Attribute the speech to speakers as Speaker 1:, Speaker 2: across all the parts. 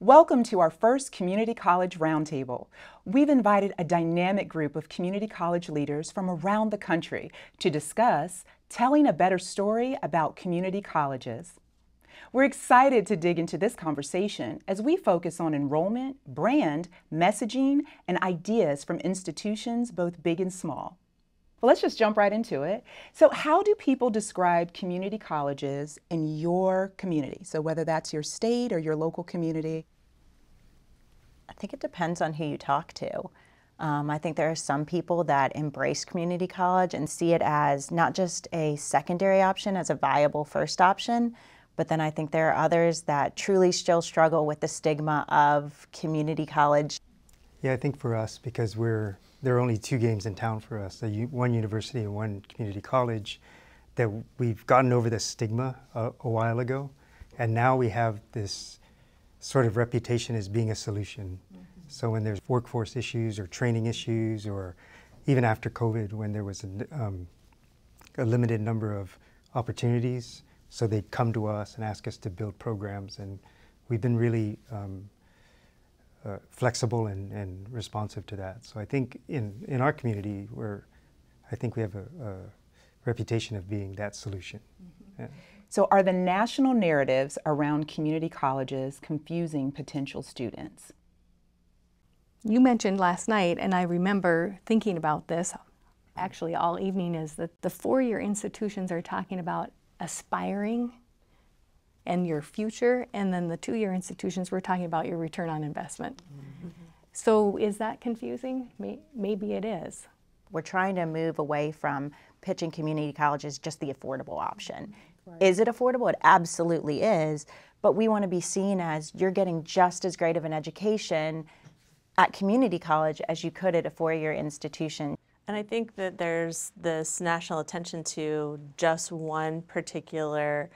Speaker 1: Welcome to our first Community College Roundtable. We've invited a dynamic group of community college leaders from around the country to discuss telling a better story about community colleges. We're excited to dig into this conversation as we focus on enrollment, brand, messaging, and ideas from institutions both big and small. Well, let's just jump right into it. So how do people describe community colleges in your community? So whether that's your state or your local community.
Speaker 2: I think it depends on who you talk to. I think there are some people that embrace community college and see it as not just a secondary option, as a viable first option, but then I think there are others that truly still struggle with the stigma of community college.
Speaker 3: Yeah, I think for us, because there are only two games in town for us, one university and one community college, that we've gotten over this stigma a while ago, and now we have this sort of reputation as being a solution. Mm-hmm. So when there's workforce issues or training issues, or even after COVID when there was a limited number of opportunities, so they'd come to us and ask us to build programs, and we've been really flexible and responsive to that. So I think in our community, I think we have a reputation of being that solution. Mm-hmm. Yeah.
Speaker 1: So are the national narratives around community colleges confusing potential students?
Speaker 4: You mentioned last night, and I remember thinking about this actually all evening, is that the four-year institutions are talking about aspiring and your future, and then the two-year institutions, we're talking about your return on investment. Mm-hmm. So is that confusing? Maybe it is.
Speaker 2: We're trying to move away from pitching community college as just the affordable option.
Speaker 4: Right.
Speaker 2: Is it affordable? It absolutely is, but we want to be seen as you're getting just as great of an education at community college as you could at a four-year institution.
Speaker 5: And I think that there's this national attention to just one particular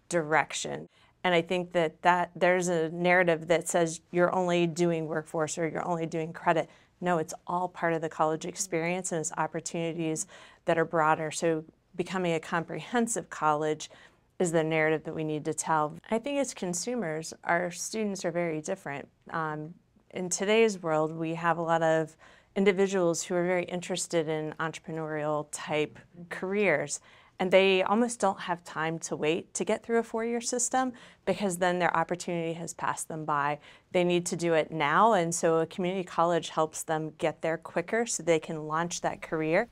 Speaker 5: direction. And I think that there's a narrative that says you're only doing workforce or you're only doing credit. No, it's all part of the college experience, and it's opportunities that are broader. So becoming a comprehensive college is the narrative that we need to tell. I think as consumers, our students are very different. In today's world, we have a lot of individuals who are very interested in entrepreneurial type careers, and they almost don't have time to wait to get through a four-year system because then their opportunity has passed them by. They need to do it now, and so a community college helps them get there quicker so they can launch that career.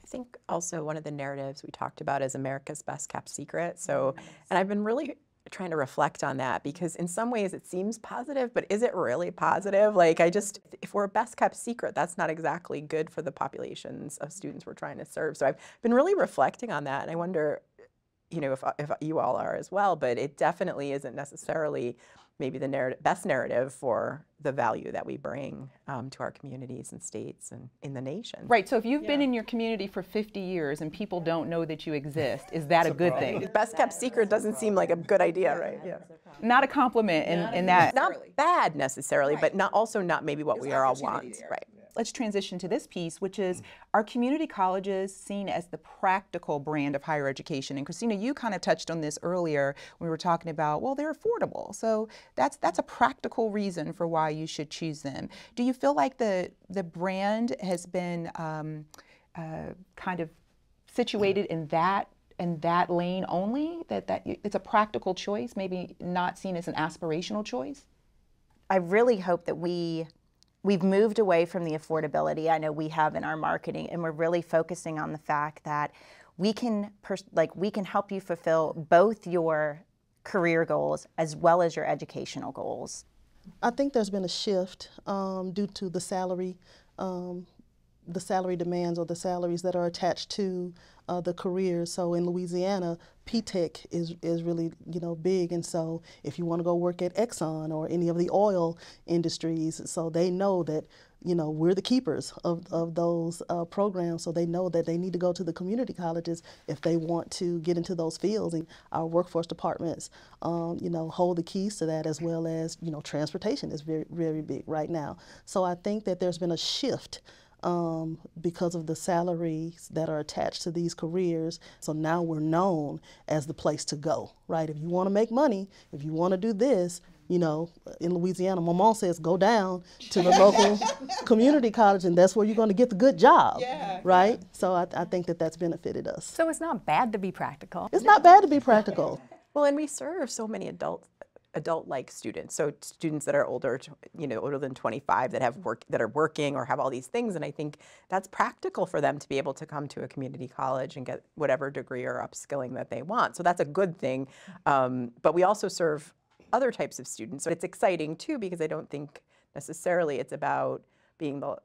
Speaker 6: I think also one of the narratives we talked about is America's best kept secret. So, and I've been really trying to reflect on that, because in some ways it seems positive, but is it really positive? Like, if we're a best kept secret, that's not exactly good for the populations of students we're trying to serve. So I've been really reflecting on that, and I wonder, if you all are as well, but it definitely isn't necessarily maybe the best narrative for the value that we bring to our communities and states and in the nation.
Speaker 1: Right, so if you've been in your community for 50 years and people don't know that you exist, is that a good thing?
Speaker 6: Best kept secret doesn't seem like a good idea, right? Yeah.
Speaker 1: Not a compliment in that.
Speaker 6: Not bad necessarily, but also not maybe what we all want, right?
Speaker 1: Let's transition to this piece, which is, are community colleges seen as the practical brand of higher education? And Christina, you kind of touched on this earlier when we were talking about, well, they're affordable. So that's a practical reason for why you should choose them. Do you feel like the brand has been kind of situated in that lane only, that it's a practical choice, maybe not seen as an aspirational choice?
Speaker 2: I really hope that we've moved away from the affordability I know we have in our marketing, and we're really focusing on the fact that we can help you fulfill both your career goals as well as your educational goals.
Speaker 7: I think there's been a shift due to the salary demands or the salaries that are attached to the careers. So in Louisiana, P-Tech is really big, and so if you want to go work at Exxon or any of the oil industries, so they know that we're the keepers of those programs, so they know that they need to go to the community colleges if they want to get into those fields. And our workforce departments hold the keys to that, as well as transportation is very, very big right now. So I think that there's been a shift because of the salaries that are attached to these careers. So now we're known as the place to go, right? If you want to make money, if you want to do this, you know, in Louisiana, my mom says go down to the local community college, and that's where you're going to get the good job, right? So I think that that's benefited us.
Speaker 4: So it's not bad to be practical.
Speaker 7: It's not bad to be practical.
Speaker 6: Well, and we serve so many adult-like students, so students that are older, older than 25 that are working or have all these things, and I think that's practical for them to be able to come to a community college and get whatever degree or upskilling that they want. So that's a good thing. But we also serve other types of students. So it's exciting too, because I don't think necessarily it's about being the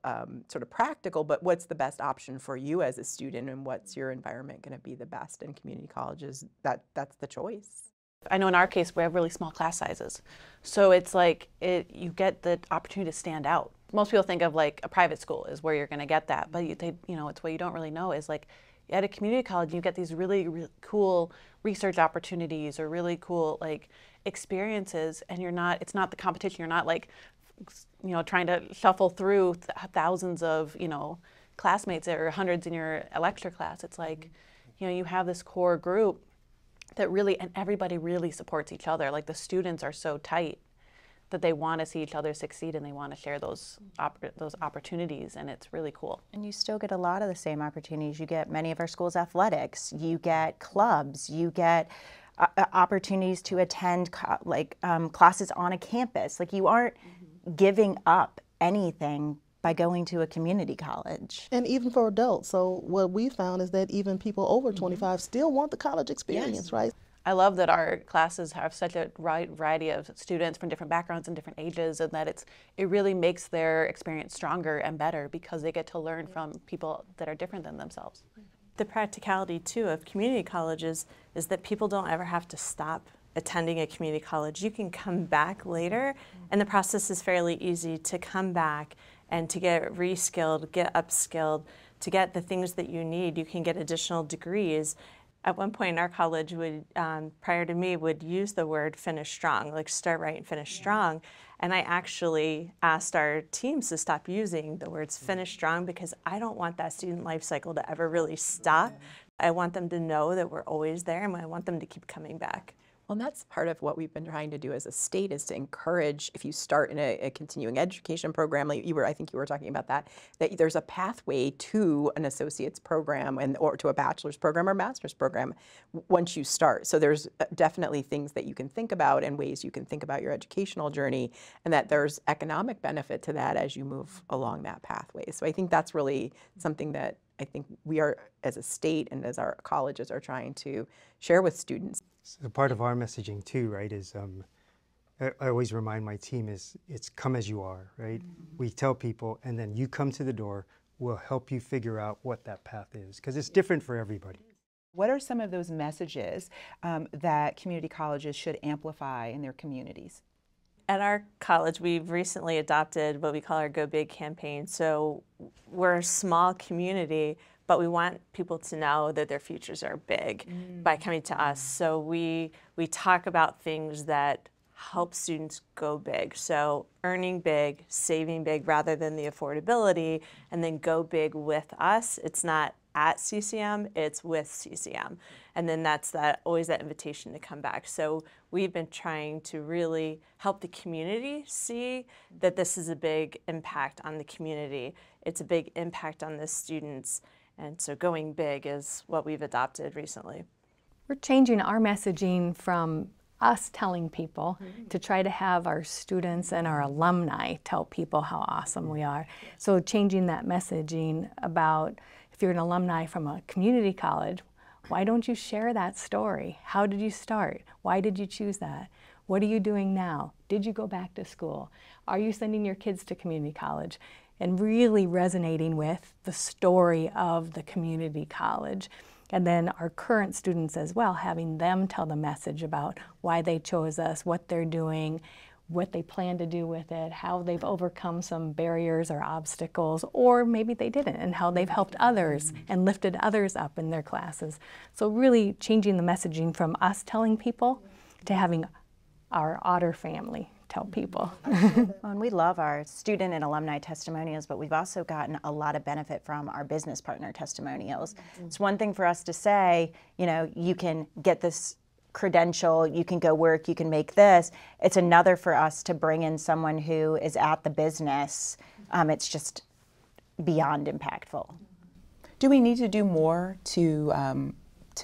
Speaker 6: sort of practical, but what's the best option for you as a student, and what's your environment going to be the best in community colleges? That's the choice.
Speaker 8: I know in our case we have really small class sizes, so it's like you get the opportunity to stand out. Most people think of like a private school is where you're going to get that, but it's what you don't really know is like at a community college you get these really, really cool research opportunities or really cool like experiences, and it's not the competition. You're not like trying to shuffle through thousands of classmates or hundreds in your lecture class. It's like you have this core group that really, and everybody really supports each other. Like the students are so tight that they want to see each other succeed, and they want to share those opportunities, and it's really cool.
Speaker 2: And you still get a lot of the same opportunities. You get many of our schools' athletics, you get clubs, you get opportunities to attend classes on a campus. Like you aren't giving up anything by going to a community college.
Speaker 7: And even for adults. So what we found is that even people over 25 still want the college experience, right?
Speaker 8: I love that our classes have such a variety of students from different backgrounds and different ages, and that it really makes their experience stronger and better because they get to learn from people that are different than themselves.
Speaker 5: The practicality too of community colleges is that people don't ever have to stop attending a community college. You can come back later, and the process is fairly easy to come back and to get reskilled, get upskilled, to get the things that you need. You can get additional degrees. At one point, our college would, prior to me, would use the word finish strong, like start right and finish strong. And I actually asked our teams to stop using the words finish strong, because I don't want that student life cycle to ever really stop. I want them to know that we're always there, and I want them to keep coming back.
Speaker 6: Well, and that's part of what we've been trying to do as a state, is to encourage, if you start in a continuing education program, like I think you were talking about that there's a pathway to an associate's program or to a bachelor's program or master's program once you start. So there's definitely things that you can think about and ways you can think about your educational journey, and that there's economic benefit to that as you move along that pathway. So I think that's really something that I think we are, as a state and as our colleges, are trying to share with students.
Speaker 3: So part of our messaging too, right, is I always remind my team it's come as you are, right? We tell people, and then you come to the door, we'll help you figure out what that path is, because it's different for everybody.
Speaker 1: What are some of those messages that community colleges should amplify in their communities?
Speaker 5: At our college, we've recently adopted what we call our Go Big campaign. So we're a small community, but we want people to know that their futures are big by coming to us. So we talk about things that help students go big. So earning big, saving big rather than the affordability, and then go big with us. It's not at CCM, it's with CCM. And then that's always that invitation to come back. So we've been trying to really help the community see that this is a big impact on the community. It's a big impact on the students. And so going big is what we've adopted recently.
Speaker 4: We're changing our messaging from us telling people to try to have our students and our alumni tell people how awesome we are. So changing that messaging about, if you're an alumni from a community college, why don't you share that story? How did you start? Why did you choose that? What are you doing now? Did you go back to school? Are you sending your kids to community college? And really resonating with the story of the community college. And then our current students as well, having them tell the message about why they chose us, what they're doing, what they plan to do with it, how they've overcome some barriers or obstacles, or maybe they didn't, and how they've helped others and lifted others up in their classes. So really changing the messaging from us telling people to having our Otter family tell people.
Speaker 2: And we love our student and alumni testimonials, but we've also gotten a lot of benefit from our business partner testimonials. It's one thing for us to say, you know, you can get this credential, you can go work, you can make this. It's another for us to bring in someone who is at the business. It's just beyond impactful.
Speaker 1: Do we need to do more to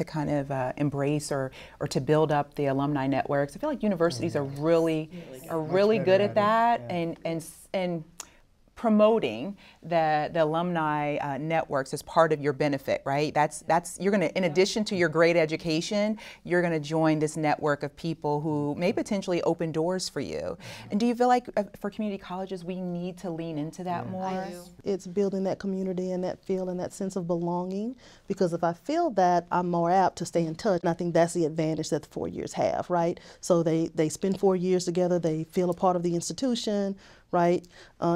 Speaker 1: kind of embrace or to build up the alumni networks? I feel like universities are really good at that, and promoting the alumni networks as part of your benefit, right? That's you're going to, in addition to your great education, you're going to join this network of people who may potentially open doors for you. And do you feel like for community colleges we need to lean into that more?
Speaker 7: I do. It's building that community and that feel and that sense of belonging, because if I feel that, I'm more apt to stay in touch. And I think that's the advantage that the 4 years have, right? So they spend 4 years together, they feel a part of the institution, right?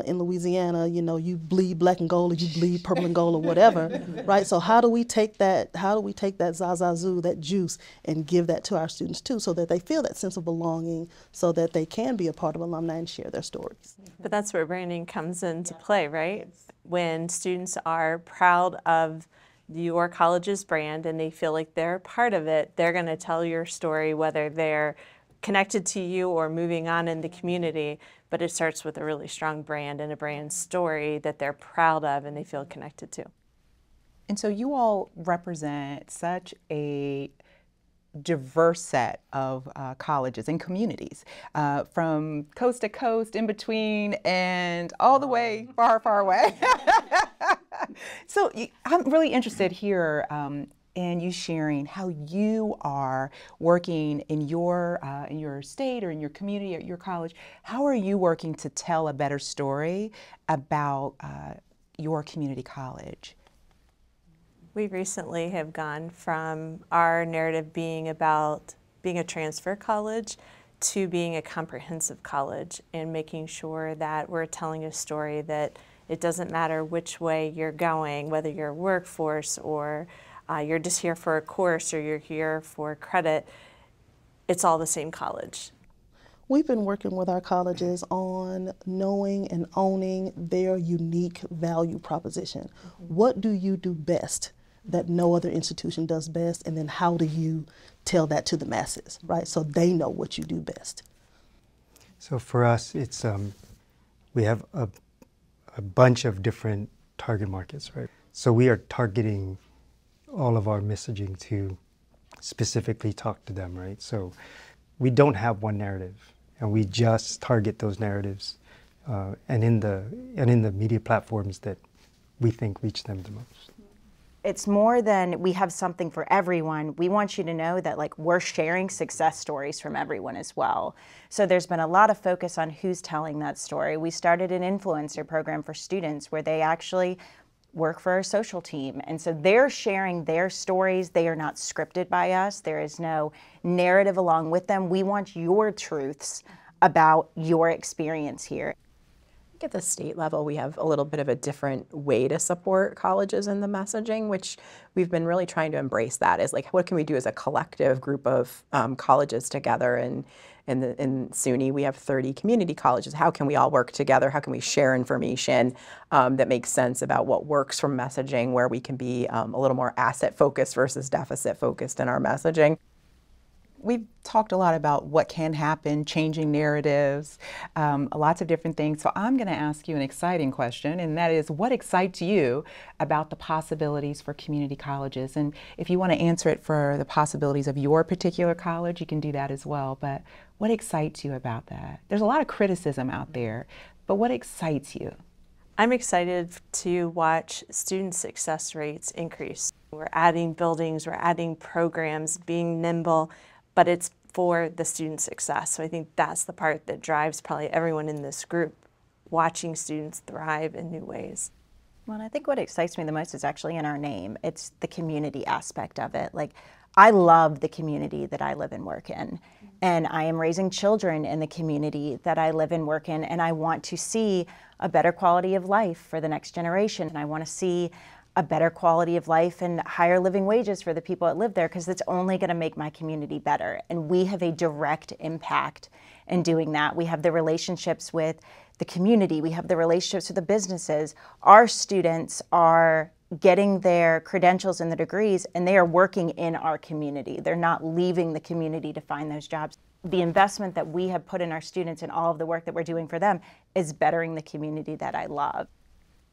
Speaker 7: In Louisiana, you know, you bleed black and gold or you bleed purple and gold or whatever, right? So how do we take that zazazoo, that juice, and give that to our students too, so that they feel that sense of belonging, so that they can be a part of alumni and share their stories.
Speaker 5: But that's where branding comes into play, right? When students are proud of your college's brand and they feel like they're a part of it, they're going to tell your story, whether they're connected to you or moving on in the community. But it starts with a really strong brand and a brand story that they're proud of and they feel connected to.
Speaker 1: And so you all represent such a diverse set of colleges and communities, from coast to coast, in between, and all the way far, far away. So I'm really interested here in you sharing how you are working in your state or in your community at your college. How are you working to tell a better story about your community college?
Speaker 5: We recently have gone from our narrative being about being a transfer college to being a comprehensive college, and making sure that we're telling a story that it doesn't matter which way you're going, whether you're a workforce or you're just here for a course or you're here for credit, it's all the same college.
Speaker 7: We've been working with our colleges on knowing and owning their unique value proposition. What do you do best that no other institution does best, and then how do you tell that to the masses, right? So they know what you do best.
Speaker 3: So for us, it's we have a bunch of different target markets, right? So we are targeting all of our messaging to specifically talk to them, right? So we don't have one narrative, and we just target those narratives, and in the media platforms that we think reach them the most.
Speaker 2: It's more than we have something for everyone. We want you to know that, like, we're sharing success stories from everyone as well. So there's been a lot of focus on who's telling that story. We started an influencer program for students where they actually work for our social team. And so they're sharing their stories. They are not scripted by us. There is no narrative along with them. We want your truths about your experience here.
Speaker 6: At the state level, we have a little bit of a different way to support colleges in the messaging, which we've been really trying to embrace. That is, like, what can we do as a collective group of colleges together? And in SUNY, we have 30 community colleges. How can we all work together? How can we share information that makes sense about what works from messaging, where we can be a little more asset focused versus deficit focused in our messaging?
Speaker 1: We've talked a lot about what can happen, changing narratives, lots of different things. So I'm going to ask you an exciting question, and that is, what excites you about the possibilities for community colleges? And if you want to answer it for the possibilities of your particular college, you can do that as well. But what excites you about that? There's a lot of criticism out there, but what excites you?
Speaker 5: I'm excited to watch student success rates increase. We're adding buildings, we're adding programs, being nimble, but it's for the student success. So I think that's the part that drives probably everyone in this group, watching students thrive in new ways.
Speaker 2: Well, and I think what excites me the most is actually in our name. It's the community aspect of it. Like, I love the community that I live and work in. And I am raising children in the community that I live and work in. And I want to see a better quality of life for the next generation. And I want to see a better quality of life and higher living wages for the people that live there, because it's only going to make my community better. And we have a direct impact in doing that. We have the relationships with the community. We have the relationships with the businesses. Our students are getting their credentials and the degrees, and they are working in our community. They're not leaving the community to find those jobs. The investment that we have put in our students and all of the work that we're doing for them is bettering the community that I love.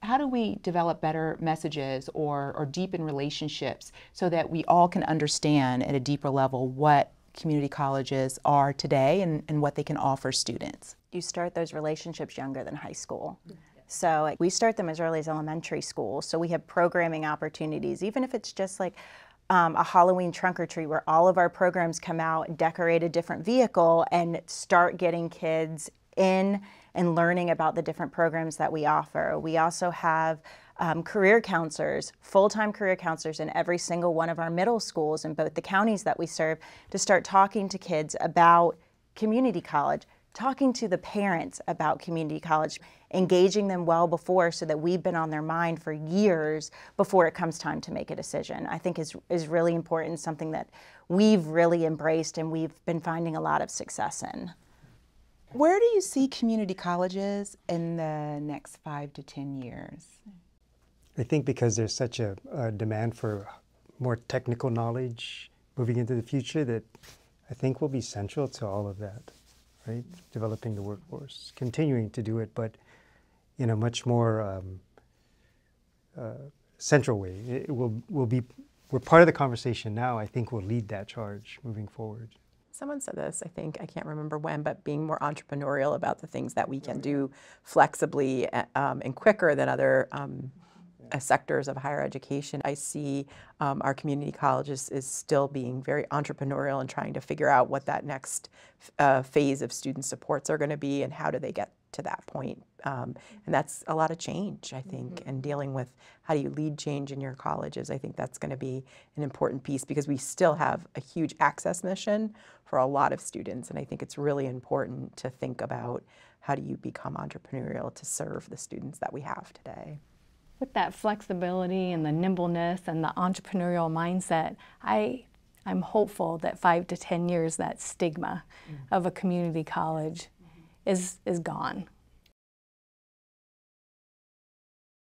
Speaker 1: How do we develop better messages or deepen relationships so that we all can understand at a deeper level what community colleges are today and what they can offer students?
Speaker 2: You start those relationships younger than high school. So we start them as early as elementary school. So we have programming opportunities, even if it's just like a Halloween trunk or treat where all of our programs come out and decorate a different vehicle and start getting kids in and learning about the different programs that we offer. We also have career counselors, full-time career counselors in every single one of our middle schools in both the counties that we serve to start talking to kids about community college, talking to the parents about community college, engaging them well before so that we've been on their mind for years before it comes time to make a decision. I think is really important, something that we've really embraced and we've been finding a lot of success in.
Speaker 1: Where do you see community colleges in the next 5 to 10 years?
Speaker 3: I think because there's such a demand for more technical knowledge moving into the future that I think will be central to all of that, right? Developing the workforce, continuing to do it, but in a much more central way. It will be, we're part of the conversation now. I think we'll lead that charge moving forward.
Speaker 6: Someone said this, I think, I can't remember when, but being more entrepreneurial about the things that we can do flexibly and quicker than other sectors of higher education. I see our community colleges is still being very entrepreneurial and trying to figure out what that next phase of student supports are going to be and how do they get to that point. And that's a lot of change, I think, and dealing with how do you lead change in your colleges. I think that's going to be an important piece because we still have a huge access mission for a lot of students, and I think it's really important to think about how do you become entrepreneurial to serve the students that we have today.
Speaker 4: With that flexibility and the nimbleness and the entrepreneurial mindset, I'm hopeful that 5 to 10 years, that stigma of a community college is gone.